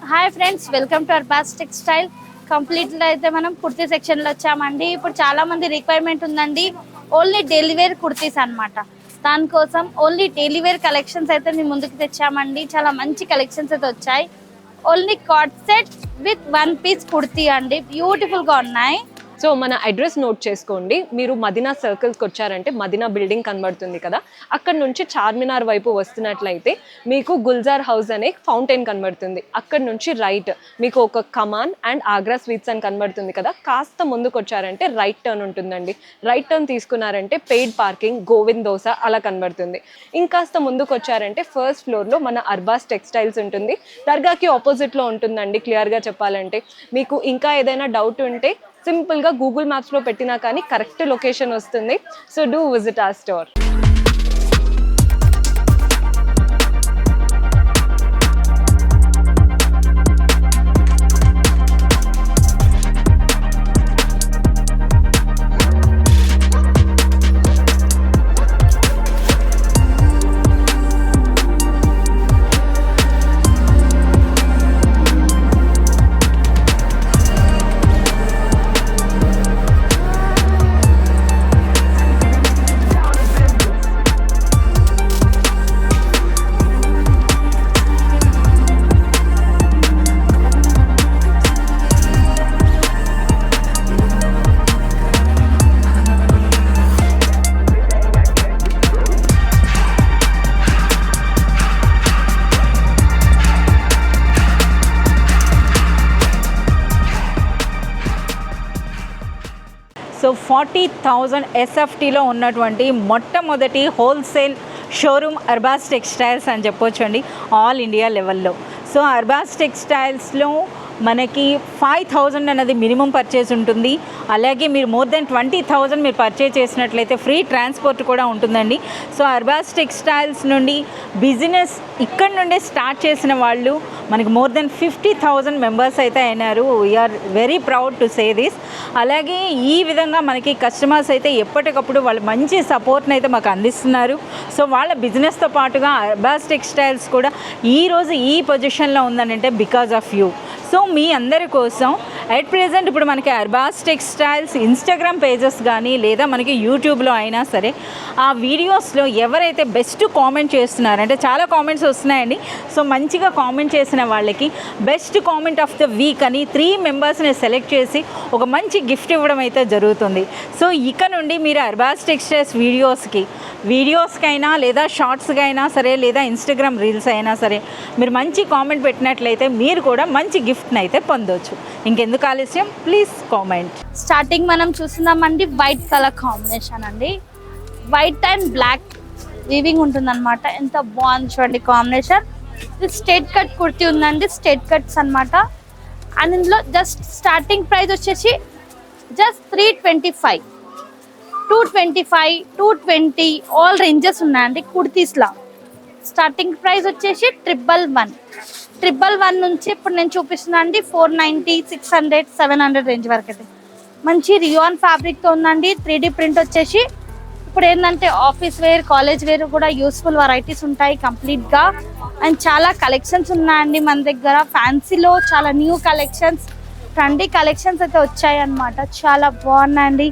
Hi friends, welcome to Arbaz textile. కంప్లీట్గా అయితే మనం కుర్తీ సెక్షన్లో వచ్చామండి. ఇప్పుడు చాలా మంది రిక్వైర్మెంట్ ఉందండి, ఓన్లీ డైలీ వేర్ కుర్తీస్ అనమాట. దానికోసం ఓన్లీ డైలీ వేర్ కలెక్షన్స్ అయితే మేము ముందుకు తెచ్చామండి. చాలా మంచి కలెక్షన్స్ అయితే వచ్చాయి. Only card set with one piece kurti అండి, బ్యూటిఫుల్గా ఉన్నాయి. సో మన అడ్రస్ నోట్ చేసుకోండి. మీరు మదీనా సర్కిల్స్కి వచ్చారంటే మదీనా బిల్డింగ్ కనబడుతుంది కదా, అక్కడ నుంచి చార్మినార్ వైపు వస్తున్నట్లయితే మీకు గుల్జార్ హౌస్ అనే ఫౌంటైన్ కనబడుతుంది. అక్కడ నుంచి రైట్ మీకు ఒక కమాన్ అండ్ ఆగ్రా స్వీట్స్ అని కనబడుతుంది కదా, కాస్త ముందుకు వచ్చారంటే రైట్ టర్న్ ఉంటుందండి. రైట్ టర్న్ తీసుకున్నారంటే పెయిడ్ పార్కింగ్, గోవింద్ దోస అలా కనబడుతుంది. ఇంకాస్త ముందుకు వచ్చారంటే ఫస్ట్ ఫ్లోర్లో మన అర్బాస్ టెక్స్టైల్స్ ఉంటుంది. దర్గాకి ఆపోజిట్లో ఉంటుందండి. క్లియర్గా చెప్పాలంటే మీకు ఇంకా ఏదైనా డౌట్ ఉంటే సింపుల్గా గూగుల్ మ్యాప్స్లో పెట్టినా కానీ కరెక్ట్ లొకేషన్ వస్తుంది. So do visit our store. So 40,000 ఎస్ఎఫ్టీలో ఉన్నటువంటి మొట్టమొదటి హోల్సేల్ షోరూమ్ అర్బాస్ టెక్స్టైల్స్ అని చెప్పొచ్చు అండి, ఆల్ ఇండియా లెవెల్లో. సో అర్బాస్ టెక్స్టైల్స్లో మనకి 5,000 అనేది మినిమం పర్చేస్ ఉంటుంది. అలాగే మీరు మోర్ దెన్ 20,000 మీరు పర్చేస్ చేసినట్లయితే ఫ్రీ ట్రాన్స్పోర్ట్ కూడా ఉంటుందండి. సో అర్బాస్ టెక్స్టైల్స్ నుండి బిజినెస్ ఇక్కడ నుండే స్టార్ట్ చేసిన వాళ్ళు మనకి మోర్ దెన్ 50,000 మెంబర్స్ అయితే అయినారు. We are very proud to say this. అలాగే ఈ విధంగా మనకి కస్టమర్స్ అయితే ఎప్పటికప్పుడు వాళ్ళు మంచి సపోర్ట్ని అయితే మాకు అందిస్తున్నారు. సో వాళ్ళ బిజినెస్తో పాటుగా అర్బాస్ టెక్స్టైల్స్ కూడా ఈరోజు ఈ పొజిషన్లో ఉందనంటే బికాజ్ ఆఫ్ యూ. సో మీ అందరి కోసం అట్ ప్రెజెంట్ ఇప్పుడు మనకి అర్బాస్ టెక్స్టైల్స్ ఇన్స్టాగ్రామ్ పేజెస్ కానీ లేదా మనకి యూట్యూబ్లో అయినా సరే ఆ వీడియోస్లో ఎవరైతే బెస్ట్ కామెంట్ చేస్తున్నారంటే చాలా కామెంట్స్ వస్తున్నాయండి. సో మంచిగా కామెంట్ చేసిన వాళ్ళకి best comment of the week అని 3 మెంబర్స్ని సెలెక్ట్ చేసి ఒక మంచి గిఫ్ట్ ఇవ్వడం అయితే జరుగుతుంది. సో ఇక నుండి మీరు అర్బాస్ టెక్స్టైల్స్ వీడియోస్కైనా లేదా షార్ట్స్కి అయినా సరే లేదా ఇన్స్టాగ్రామ్ రీల్స్ అయినా సరే మీరు మంచి కామెంట్ పెట్టినట్లయితే మీరు కూడా మంచి గిఫ్ట్ని అయితే పొందవచ్చు. ఇంకెందుకు ఆలస్యం, ప్లీజ్ కామెంట్. స్టార్టింగ్ మనం చూస్తున్నామండి వైట్ కలర్ కాంబినేషన్ అండి, వైట్ అండ్ బ్లాక్ వీవింగ్ ఉంటుందన్నమాట. ఎంత బాగుంది చూడండి కాంబినేషన్. ఇది స్ట్రేట్ కట్ కుర్తీ ఉందండి, స్ట్రేట్ కట్స్ అనమాట. అండ్ ఇందులో జస్ట్ స్టార్టింగ్ ప్రైస్ వచ్చేసి జస్ట్ 325, 225, 220 ఆల్ రేంజెస్ ఉన్నాయండి కుర్తీస్లా. స్టార్టింగ్ ప్రైస్ వచ్చేసి 111 నుంచి ఇప్పుడు నేను చూపిస్తున్నా అండి 490, 600, 700 రేంజ్ వరకు అయితే మంచి రియాన్ ఫ్యాబ్రిక్తో ఉందండి. 3D ప్రింట్ వచ్చేసి ఇప్పుడు ఏంటంటే ఆఫీస్ వేర్, కాలేజ్ వేర్ కూడా యూస్ఫుల్ వెరైటీస్ ఉంటాయి కంప్లీట్గా. అండ్ చాలా కలెక్షన్స్ ఉన్నాయండి మన దగ్గర. ఫ్యాన్సీలో చాలా న్యూ కలెక్షన్స్, ట్రెండీ కలెక్షన్స్ అయితే వచ్చాయి అన్నమాట. చాలా బాగున్నాయండి,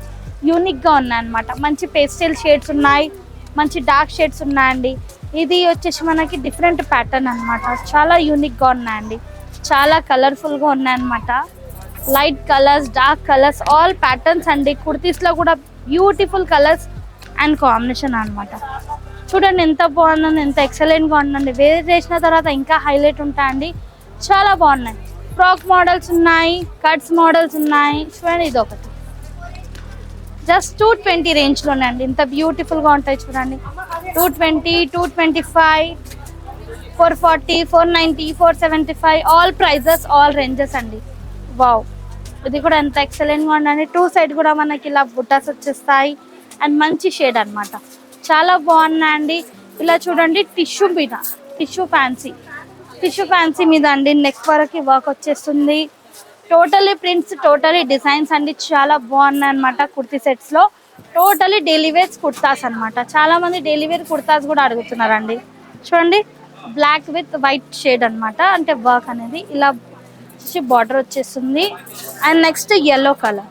యూనిక్గా ఉన్నాయన్నమాట. మంచి పేస్టల్ షేడ్స్ ఉన్నాయి, మంచి డార్క్ షేడ్స్ ఉన్నాయండి. ఇది వచ్చేసి మనకి డిఫరెంట్ ప్యాటర్న్ అనమాట. చాలా యూనిక్గా ఉన్నాయండి, చాలా కలర్ఫుల్గా ఉన్నాయన్నమాట. Light colours, dark colours all patterns అండి. కుర్తీస్లో కూడా బ్యూటిఫుల్ కలర్స్ అండ్ కాంబినేషన్ అనమాట. చూడండి ఎంత బాగుందండి, ఎంత ఎక్సలెంట్గా ఉందండి. వేర్ చేసిన తర్వాత ఇంకా హైలైట్ ఉంటాయండి. చాలా బాగున్నాయి. ఫ్రాక్ మోడల్స్ ఉన్నాయి, కట్స్ మోడల్స్ ఉన్నాయి. చూడండి ఇది ఒకటి జస్ట్ 220 రేంజ్లోనే అండి. ఇంత బ్యూటిఫుల్గా ఉంటాయి చూడండి. 220, 225, 440, 490, 475 ఆల్ ప్రైజెస్, ఆల్ రేంజెస్ అండి. వావ్, ఇది కూడా ఎంత ఎక్సలెంట్గా ఉందండి. 2 సైడ్ కూడా మనకి ఇలా బుట్టాస్ వచ్చేస్తాయి అండ్ మంచి షేడ్ అనమాట. చాలా బాగున్నాయండి. ఇలా చూడండి టిష్యూ మీద, టిష్యూ ఫ్యాన్సీ మీద అండి. నెక్ వరకు వర్క్ వచ్చేస్తుంది. టోటలీ ప్రింట్స్, టోటలీ డిజైన్స్ అండి. చాలా బాగున్నాయి అనమాట కుర్తీ సెట్స్లో. టోటలీ డైలీ వేర్స్ కుర్తాస్ అనమాట. చాలా మంది డైలీ వేర్ కుర్తాస్ కూడా అడుగుతున్నారండి. చూడండి బ్లాక్ విత్ వైట్ షేడ్ అన్నమాట. అంటే వర్క్ అనేది ఇలా బార్డర్ వచ్చేస్తుంది. అండ్ నెక్స్ట్ yellow కలర్,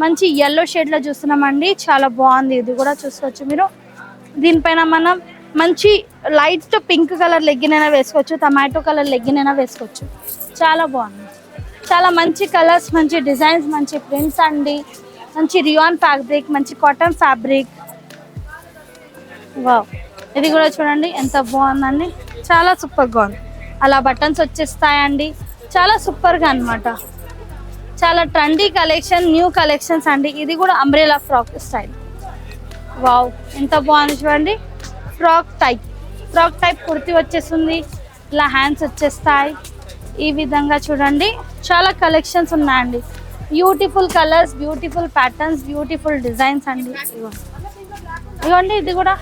మంచి yellow షేడ్ లో చూస్తున్నామండి. చాలా బాగుంది. ఇది కూడా చూసుకోవచ్చు మీరు. దీనిపైన మనం మంచి లైట్ పింక్ కలర్ లెగ్గిన్ అయినా వేసుకోవచ్చు, టమాటో కలర్ లెగ్గిన్ అయినా వేసుకోవచ్చు. చాలా బాగుంది. చాలా మంచి కలర్స్, మంచి డిజైన్స్, మంచి ప్రింట్స్ అండి. మంచి రియాన్ ఫ్యాబ్రిక్, మంచి కాటన్ ఫ్యాబ్రిక్. వావ్, ఇది కూడా చూడండి ఎంత బాగుందండి. చాలా సూపర్గా ఉంది. అలా బటన్స్ వచ్చేస్తాయండి. చాలా సూపర్గా అన్నమాట. చాలా ట్రెండీ కలెక్షన్, న్యూ కలెక్షన్స్ అండి. ఇది కూడా అంబ్రెలా ఫ్రాక్ స్టైల్. వావ్, ఎంత బాగుంది చూడండి. ఫ్రాక్ టైప్ కుర్తీ వచ్చేస్తుంది. ఇలా హ్యాండ్స్ వచ్చేస్తాయి. ఈ విధంగా చూడండి చాలా కలెక్షన్స్ ఉన్నాయండి. Beautiful colours, beautiful patterns, beautiful designs అండి. ఇవ్వండి, ఇది కూడా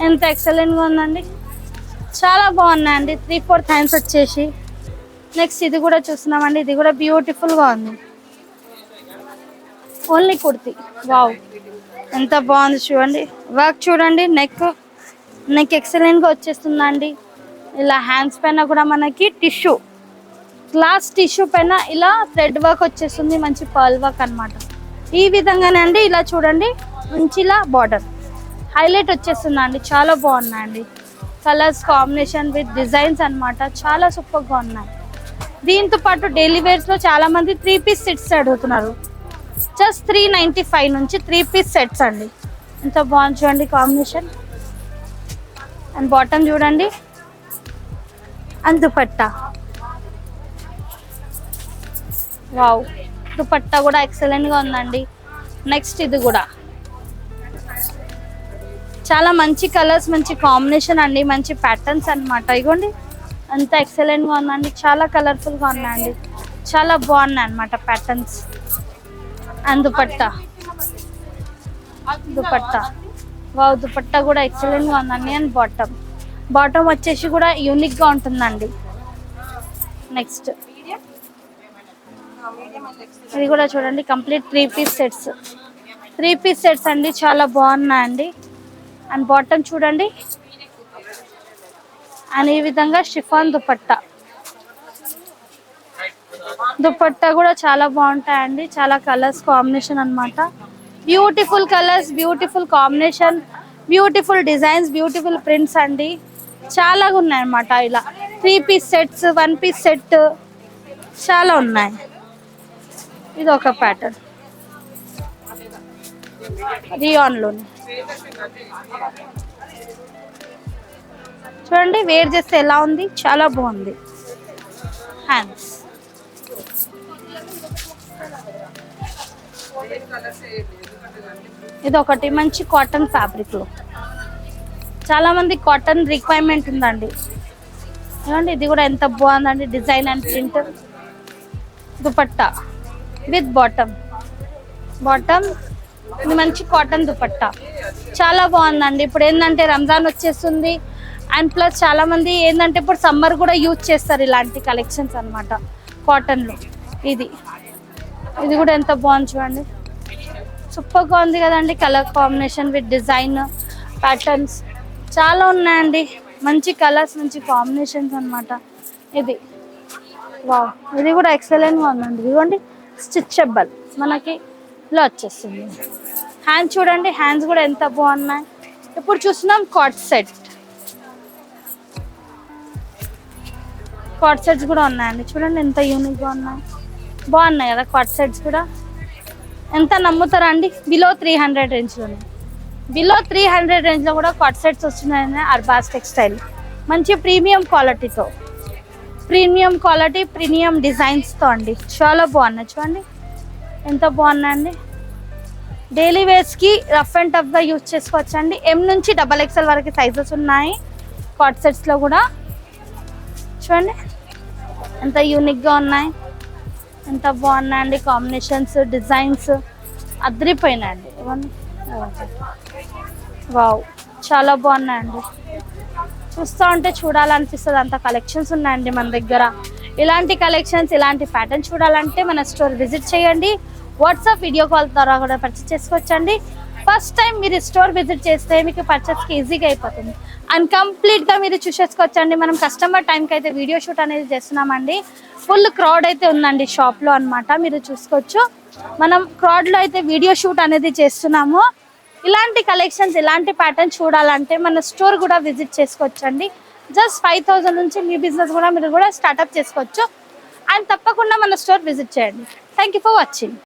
ఎంత ఎక్సలెంట్గా ఉందండి. చాలా బాగున్నాయండి. 3/4 హ్యాండ్స్ వచ్చేసి. నెక్స్ట్ ఇది కూడా చూస్తున్నామండి. ఇది కూడా బ్యూటిఫుల్గా ఉంది. ఓన్లీ కుర్తీ. వావ్, ఎంత బాగుంది చూడండి. వర్క్ చూడండి. నెక్ ఎక్సలెంట్గా వచ్చేస్తుందండి. ఇలా హ్యాండ్స్ పైన కూడా మనకి గ్లాస్ టిష్యూ పైన ఇలా థ్రెడ్ వర్క్ వచ్చేస్తుంది. మంచి పర్ల్ వర్క్ అన్నమాట. ఈ విధంగానే అండి. ఇలా చూడండి, మంచి ఇలా బార్డర్ హైలైట్ వచ్చేస్తుందండి. చాలా బాగున్నాయండి. కలర్స్ కాంబినేషన్ విత్ డిజైన్స్ అన్నమాట. చాలా సూపర్గా ఉన్నాయి. దీంతో పాటు డైలీ వేర్స్లో చాలా మంది 3 పీస్ సెట్స్ అడుగుతున్నారు. జస్ట్ 395 నుంచి 3 పీస్ సెట్స్ అండి. ఎంత బాగుంది చూడండి కాంబినేషన్. అండ్ బాటమ్ చూడండి. అండ్ దుపట్టా. వావ్, దుపట్టా కూడా ఎక్సలెంట్గా ఉందండి. నెక్స్ట్ ఇది కూడా చాలా మంచి కలర్స్, మంచి కాంబినేషన్ అండి. మంచి ప్యాటర్న్స్ అన్నమాట. ఇగోండి అంత ఎక్సలెంట్గా ఉందండి. చాలా కలర్ఫుల్గా ఉన్నాయండి. చాలా బాగున్నాయి అన్నమాట patterns. And dupatta. Wow, dupatta కూడా ఎక్సలెంట్గా ఉందండి. అండ్ బాటమ్ వచ్చేసి కూడా యూనిక్గా ఉంటుందండి. నెక్స్ట్ ఇది కూడా చూడండి. కంప్లీట్ 3 పీస్ సెట్స్ అండి. చాలా బాగున్నాయండి. అండ్ బాటమ్ చూడండి. అండ్ ఈ విధంగా షిఫాన్ దుపట్టా కూడా చాలా బాగుంటాయండి. చాలా కలర్స్ కాంబినేషన్ అన్నమాట. Beautiful colours, beautiful combination, beautiful designs, beautiful prints అండి. చాలా ఉన్నాయన్నమాట. ఇలా 3 పీస్ సెట్స్, 1 పీస్ సెట్ చాలా ఉన్నాయి. ఇది ఒక ప్యాటర్న్ రియాన్లోని. చూడండి వేర్ చేస్తే ఎలా ఉంది. చాలా బాగుంది. హ్యాండ్స్. ఇది ఒకటి మంచి కాటన్ ఫ్యాబ్రిక్లో. చాలా మంది కాటన్ రిక్వైర్మెంట్ ఉందండి. చూడండి ఇది కూడా ఎంత బాగుందండి. Design and print. Dupatta with bottom ఇది మంచి కాటన్ దుపట్టా. చాలా బాగుందండి. ఇప్పుడు ఏంటంటే రంజాన్ వచ్చేస్తుంది. అండ్ ప్లస్ చాలా మంది ఏంటంటే ఇప్పుడు సమ్మర్ కూడా యూజ్ చేస్తారు ఇలాంటి కలెక్షన్స్ అన్నమాట కాటన్లో. ఇది కూడా ఎంత బాగుంది చూడండి. సూపర్గా ఉంది కదండి. Colour combination with design patterns చాలా ఉన్నాయండి. మంచి కలర్స్, మంచి కాంబినేషన్స్ అన్నమాట. వావ్, ఇది కూడా ఎక్సలెంట్గా ఉందండి. ఇదిగోండి స్టిచబుల్ మనకి ఇలా వచ్చేస్తుంది. హ్యాండ్స్ చూడండి. హ్యాండ్స్ కూడా ఎంత బాగున్నాయి. ఇప్పుడు చూస్తున్నాం కాట్ సెట్స్ కూడా ఉన్నాయండి. చూడండి ఎంత యూనిక్గా బాగున్నాయి కదా కాట్ సెట్స్ కూడా. ఎంత నమ్ముతారా అండి? బిలో 300 రేంజ్లోనే. బిలో 300 రేంజ్లో కూడా కాట్ సెట్స్ వస్తున్నాయని అర్బాస్ టెక్స్టైల్. మంచి ప్రీమియం క్వాలిటీతో, ప్రీమియం డిజైన్స్తో అండి. చాలా బాగున్నాయి చూడండి ఎంత బాగున్నాయండి. డైలీ వేర్స్కి రఫ్ అండ్ టఫ్గా యూజ్ చేసుకోవచ్చండి. M నుంచి XXL వరకు సైజెస్ ఉన్నాయి కాట్ సెట్స్లో కూడా. చూడండి ఎంత యూనిక్గా ఉన్నాయి, ఎంత బాగున్నాయండి. కాంబినేషన్స్, డిజైన్స్ అదిరిపోయినాయండి. ఇవన్నీ వావ్, చాలా బాగున్నాయండి. చూస్తూ ఉంటే చూడాలనిపిస్తుంది. అంత కలెక్షన్స్ ఉన్నాయండి మన దగ్గర. ఇలాంటి కలెక్షన్స్, ఇలాంటి ప్యాటర్న్ చూడాలంటే మన స్టోర్ విజిట్ చేయండి. వాట్సాప్ వీడియో కాల్ ద్వారా కూడా పర్చేస్ చేసుకోవచ్చండి. ఫస్ట్ టైం మీరు స్టోర్ విజిట్ చేస్తే మీకు పర్చేస్కి ఈజీగా అయిపోతుంది. అండ్ కంప్లీట్గా మీరు చూసేసుకోవచ్చండి. మనం కస్టమర్ టైంకి అయితే వీడియో షూట్ అనేది చేస్తున్నామండి. ఫుల్ క్రౌడ్ అయితే ఉందండి షాప్లో అన్నమాట. మీరు చూసుకోవచ్చు, మనం క్రౌడ్లో అయితే వీడియో షూట్ అనేది చేస్తున్నాము. ఇలాంటి కలెక్షన్స్, ఇలాంటి ప్యాటర్న్ చూడాలంటే మన స్టోర్ కూడా విజిట్ చేసుకోవచ్చండి. జస్ట్ 5,000 నుంచి మీ బిజినెస్ కూడా మీరు కూడా స్టార్ట్అప్ చేసుకోవచ్చు. అండ్ తప్పకుండా మన స్టోర్ విజిట్ చేయండి. Thank you for watching.